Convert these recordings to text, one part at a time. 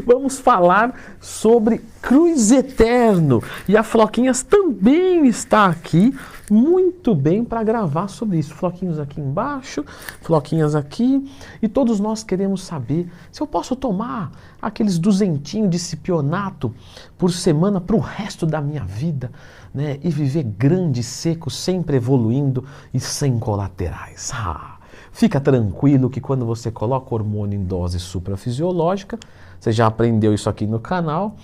Vamos falar sobre Cruz Eterno. E a Floquinhas também está aqui, muito bem, para gravar sobre isso. Floquinhos aqui embaixo, Floquinhas aqui. E todos nós queremos saber se eu posso tomar aqueles 200 de cipionato por semana para o resto da minha vida, né? E viver grande, seco, sempre evoluindo e sem colaterais. Fica tranquilo que quando você coloca hormônio em dose suprafisiológica, você já aprendeu isso aqui no canal,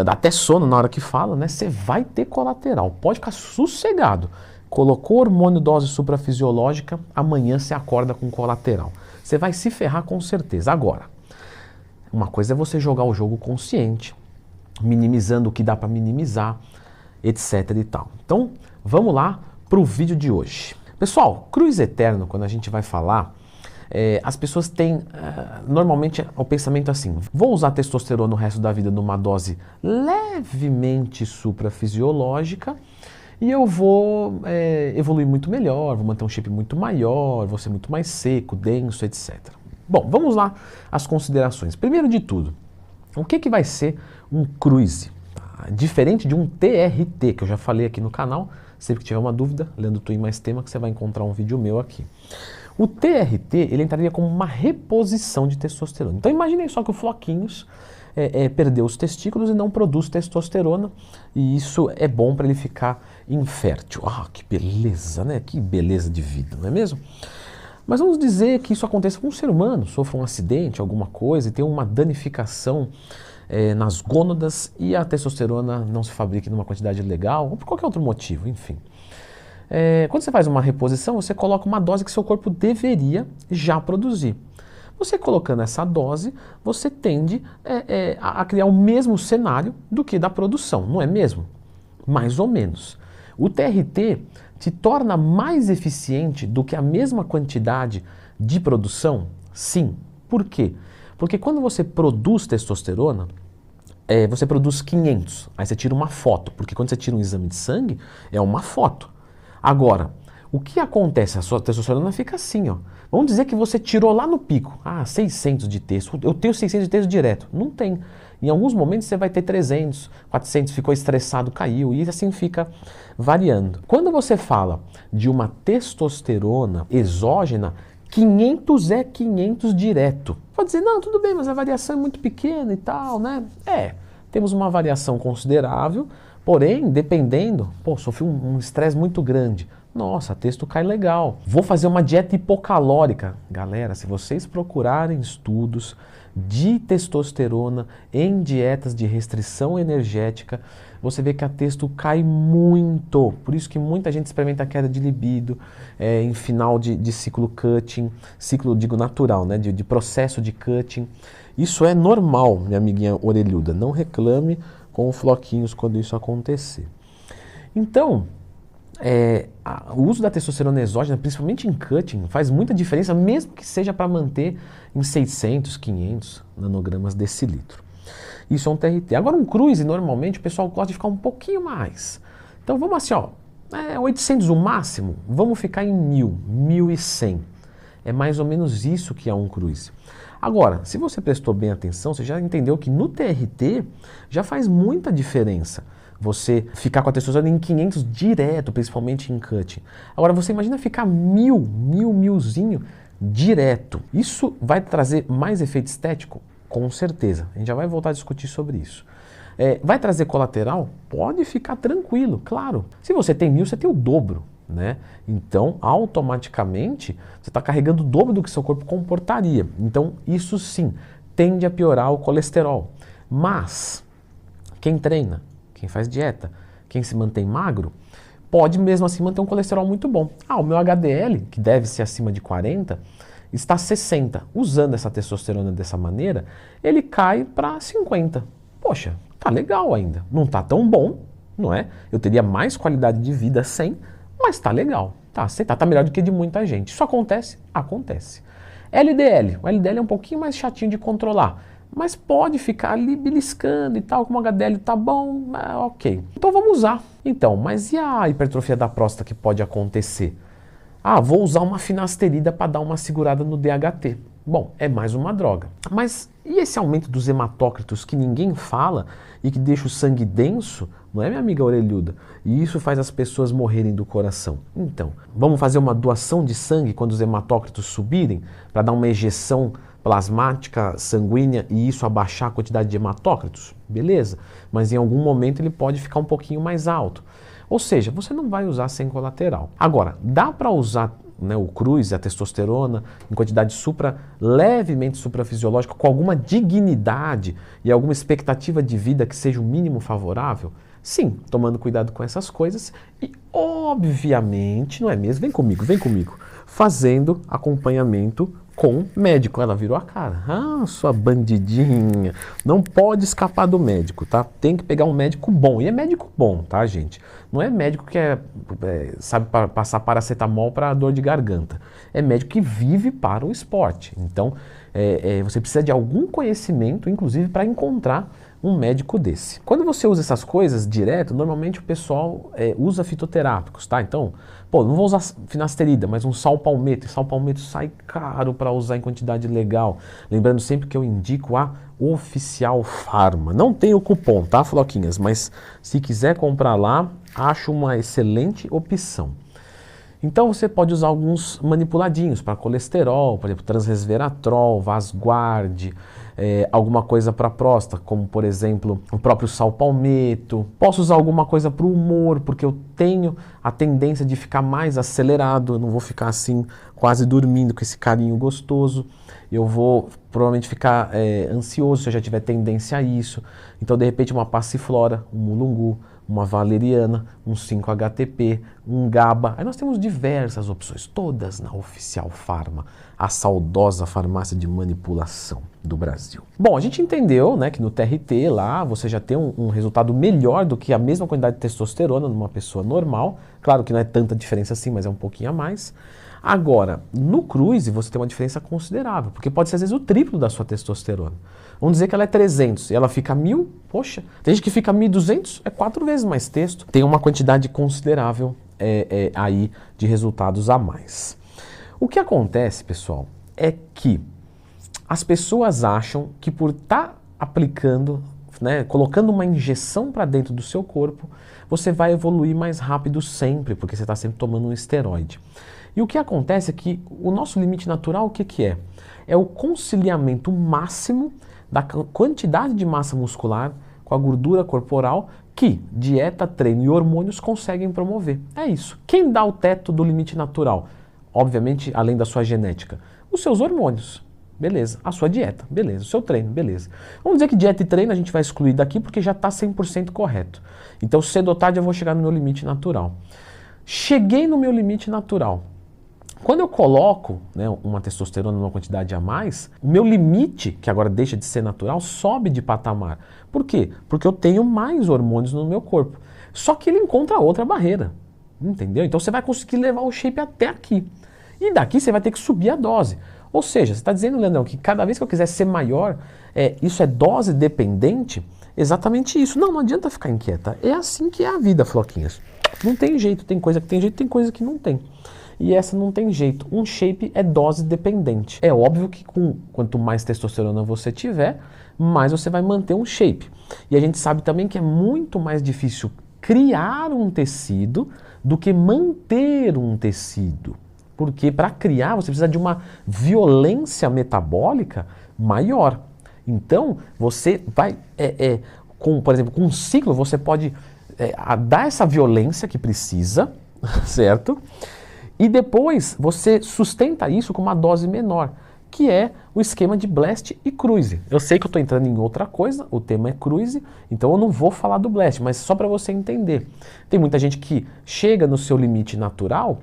dá até sono na hora que fala, né? Você vai ter colateral, pode ficar sossegado. Colocou hormônio dose suprafisiológica, amanhã você acorda com colateral. Você vai se ferrar com certeza. Agora, uma coisa é você jogar o jogo consciente, minimizando o que dá para minimizar, etc e tal. Então, vamos lá para o vídeo de hoje. Pessoal, Cruz Eterno, quando a gente vai falar, as pessoas têm, normalmente, o pensamento assim: vou usar testosterona o resto da vida numa dose levemente suprafisiológica e eu vou evoluir muito melhor, vou manter um shape muito maior, vou ser muito mais seco, denso, etc. Bom, vamos lá às considerações. Primeiro de tudo, o que vai ser um cruise? Diferente de um TRT, que eu já falei aqui no canal. Sempre que tiver uma dúvida, lendo Twin Mais Tema, que você vai encontrar um vídeo meu aqui. O TRT, ele entraria como uma reposição de testosterona. Então imaginem só que o Floquinhos perdeu os testículos e não produz testosterona, e isso é bom para ele ficar infértil. Que beleza, né? Que beleza de vida, não é mesmo? Mas vamos dizer que isso aconteça com um ser humano, sofra um acidente, alguma coisa, e tenha uma danificação nas gônadas e a testosterona não se fabrique numa quantidade legal, ou por qualquer outro motivo, enfim. Quando você faz uma reposição, você coloca uma dose que seu corpo deveria já produzir. Você colocando essa dose, você tende a criar o mesmo cenário do que da produção, não é mesmo? Mais ou menos. O TRT te torna mais eficiente do que a mesma quantidade de produção? Sim. Por quê? Porque quando você produz testosterona, você produz 500, aí você tira uma foto, porque quando você tira um exame de sangue, é uma foto. Agora, o que acontece? A sua testosterona fica assim, ó. Vamos dizer que você tirou lá no pico, 600 de testo, eu tenho 600 de testo direto. Não tem. Em alguns momentos você vai ter 300, 400, ficou estressado, caiu, e assim fica variando. Quando você fala de uma testosterona exógena, 500 é 500 direto. Pode dizer, não, tudo bem, mas a variação é muito pequena e tal, né? Temos uma variação considerável, porém, dependendo, sofri um estresse muito grande. Nossa, texto cai legal. Vou fazer uma dieta hipocalórica. Galera, se vocês procurarem estudos de testosterona em dietas de restrição energética, você vê que a testo cai muito. Por isso que muita gente experimenta queda de libido em final de ciclo cutting, ciclo, digo, natural, né? De processo de cutting. Isso é normal, minha amiguinha orelhuda. Não reclame com os Floquinhos quando isso acontecer. Então, o uso da testosterona exógena, principalmente em cutting, faz muita diferença, mesmo que seja para manter em 600, 500 nanogramas decilitro. Isso é um TRT. Agora um cruise, normalmente, o pessoal gosta de ficar um pouquinho mais. Então vamos assim, 800 o máximo, vamos ficar em 1000, 1100. É mais ou menos isso que é um cruise. Agora, se você prestou bem atenção, você já entendeu que no TRT já faz muita diferença você ficar com a testosterona em 500 direto, principalmente em cutting. Agora você imagina ficar 1000zinho direto. Isso vai trazer mais efeito estético? Com certeza. A gente já vai voltar a discutir sobre isso. Vai trazer colateral? Pode ficar tranquilo, claro. Se você tem 1000, você tem o dobro, né? Então, automaticamente, você está carregando o dobro do que seu corpo comportaria. Então, isso sim, tende a piorar o colesterol. Mas, quem treina, quem faz dieta, quem se mantém magro, pode mesmo assim manter um colesterol muito bom. O meu HDL, que deve ser acima de 40, está 60. Usando essa testosterona dessa maneira, ele cai para 50. Poxa, tá legal ainda. Não tá tão bom, não é? Eu teria mais qualidade de vida sem, mas tá legal. Tá melhor do que de muita gente. Isso acontece? Acontece. LDL. O LDL é um pouquinho mais chatinho de controlar, mas pode ficar ali beliscando e tal, como o HDL tá bom, ok. Então vamos usar. Então, mas e a hipertrofia da próstata que pode acontecer? Vou usar uma finasterida para dar uma segurada no DHT. Bom, é mais uma droga. Mas e esse aumento dos hematócritos que ninguém fala e que deixa o sangue denso? Não é, minha amiga orelhuda? E isso faz as pessoas morrerem do coração. Então, vamos fazer uma doação de sangue quando os hematócritos subirem, para dar uma ejeção plasmática sanguínea e isso abaixar a quantidade de hematócritos? Beleza, mas em algum momento ele pode ficar um pouquinho mais alto. Ou seja, você não vai usar sem colateral. Agora, dá para usar, né, o Cruz, a testosterona, em quantidade levemente suprafisiológica, com alguma dignidade e alguma expectativa de vida que seja o mínimo favorável? Sim, tomando cuidado com essas coisas e, obviamente, não é mesmo? Vem comigo, fazendo acompanhamento com médico. Ela virou a cara. Ah, sua bandidinha. Não pode escapar do médico, tá? Tem que pegar um médico bom. E é médico bom, tá, gente? Não é médico que sabe passar paracetamol para dor de garganta. É médico que vive para o esporte. Então, você precisa de algum conhecimento, inclusive, para encontrar um médico desse. Quando você usa essas coisas direto, normalmente o pessoal usa fitoterápicos, tá? Então, pô, não vou usar finasterida, mas um sal palmeto. E sal palmeto sai caro para usar em quantidade legal. Lembrando sempre que eu indico a Oficial Pharma. Não tem o cupom, tá, Floquinhas? Mas se quiser comprar lá, acho uma excelente opção. Então você pode usar alguns manipuladinhos para colesterol, por exemplo, transresveratrol, Vasguard, alguma coisa para próstata, como por exemplo o próprio sal palmeto. Posso usar alguma coisa para o humor, porque eu tenho a tendência de ficar mais acelerado, eu não vou ficar assim quase dormindo com esse carinho gostoso. Eu vou provavelmente ficar ansioso se eu já tiver tendência a isso. Então de repente uma passiflora, um mulungu, uma valeriana, um 5-HTP, um GABA. Aí nós temos diversas opções, todas na Oficial Pharma, a saudosa farmácia de manipulação do Brasil. Bom, a gente entendeu, né, que no TRT lá você já tem um resultado melhor do que a mesma quantidade de testosterona numa pessoa normal. Claro que não é tanta diferença assim, mas é um pouquinho a mais. Agora, no Cruise você tem uma diferença considerável, porque pode ser às vezes o triplo da sua testosterona. Vamos dizer que ela é 300 e ela fica 1000, poxa, tem gente que fica 1200, é 4 vezes mais testo. Tem uma quantidade considerável aí de resultados a mais. O que acontece, pessoal, é que as pessoas acham que por estar aplicando, né, colocando uma injeção para dentro do seu corpo, você vai evoluir mais rápido sempre, porque você está sempre tomando um esteroide. E o que acontece é que o nosso limite natural, o que é? É o conciliamento máximo da quantidade de massa muscular com a gordura corporal que dieta, treino e hormônios conseguem promover. É isso. Quem dá o teto do limite natural? Obviamente, além da sua genética, os seus hormônios. Beleza. A sua dieta. Beleza. O seu treino. Beleza. Vamos dizer que dieta e treino a gente vai excluir daqui porque já está 100% correto. Então, cedo ou tarde eu vou chegar no meu limite natural. Cheguei no meu limite natural. Quando eu coloco, né, uma testosterona numa quantidade a mais, o meu limite, que agora deixa de ser natural, sobe de patamar. Por quê? Porque eu tenho mais hormônios no meu corpo. Só que ele encontra outra barreira, entendeu? Então você vai conseguir levar o shape até aqui. E daqui você vai ter que subir a dose. Ou seja, você está dizendo, Leandrão, que cada vez que eu quiser ser maior, isso é dose dependente? Exatamente isso. Não adianta ficar inquieta. É assim que é a vida, Floquinhas. Não tem jeito. Tem coisa que tem jeito, tem coisa que não tem. E essa não tem jeito. Um shape é dose dependente. É óbvio que quanto mais testosterona você tiver, mais você vai manter um shape. E a gente sabe também que é muito mais difícil criar um tecido do que manter um tecido. Porque para criar você precisa de uma violência metabólica maior. Então você vai, por exemplo, com um ciclo você pode dar essa violência que precisa, certo? E depois você sustenta isso com uma dose menor, que é o esquema de Blast e Cruise. Eu sei que eu estou entrando em outra coisa, o tema é Cruise, então eu não vou falar do Blast, mas só para você entender. Tem muita gente que chega no seu limite natural,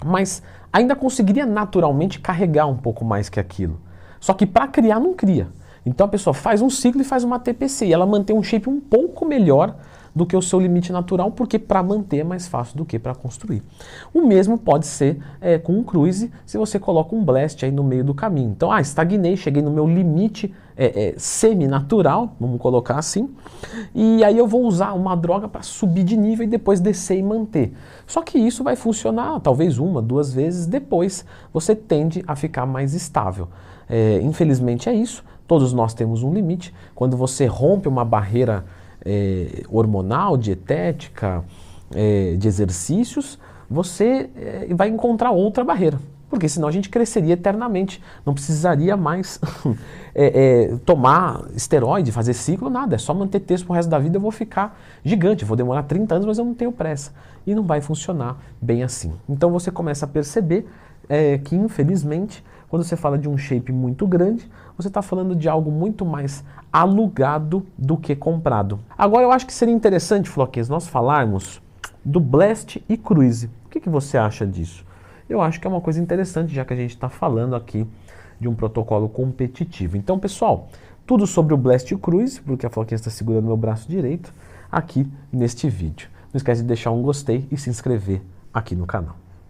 mas ainda conseguiria naturalmente carregar um pouco mais que aquilo. Só que para criar não cria. Então a pessoa faz um ciclo e faz uma TPC, e ela mantém um shape um pouco melhor do que o seu limite natural, porque para manter é mais fácil do que para construir. O mesmo pode ser com um Cruise, se você coloca um Blast aí no meio do caminho. Então, estagnei, cheguei no meu limite semi-natural, vamos colocar assim, e aí eu vou usar uma droga para subir de nível e depois descer e manter. Só que isso vai funcionar talvez 1, 2 vezes, depois você tende a ficar mais estável. Infelizmente é isso, todos nós temos um limite. Quando você rompe uma barreira hormonal, dietética, de exercícios, você vai encontrar outra barreira. Porque senão a gente cresceria eternamente, não precisaria mais tomar esteroide, fazer ciclo, nada, é só manter texto pro resto da vida, eu vou ficar gigante, vou demorar 30 anos, mas eu não tenho pressa. E não vai funcionar bem assim. Então você começa a perceber que, infelizmente, quando você fala de um shape muito grande, você está falando de algo muito mais alugado do que comprado. Agora eu acho que seria interessante, Floquinhas, nós falarmos do Blast e Cruise. O que você acha disso? Eu acho que é uma coisa interessante, já que a gente está falando aqui de um protocolo competitivo. Então, pessoal, tudo sobre o Blast e o Cruise, porque a Floquinha está segurando meu braço direito, aqui neste vídeo. Não esquece de deixar um gostei e se inscrever aqui no canal.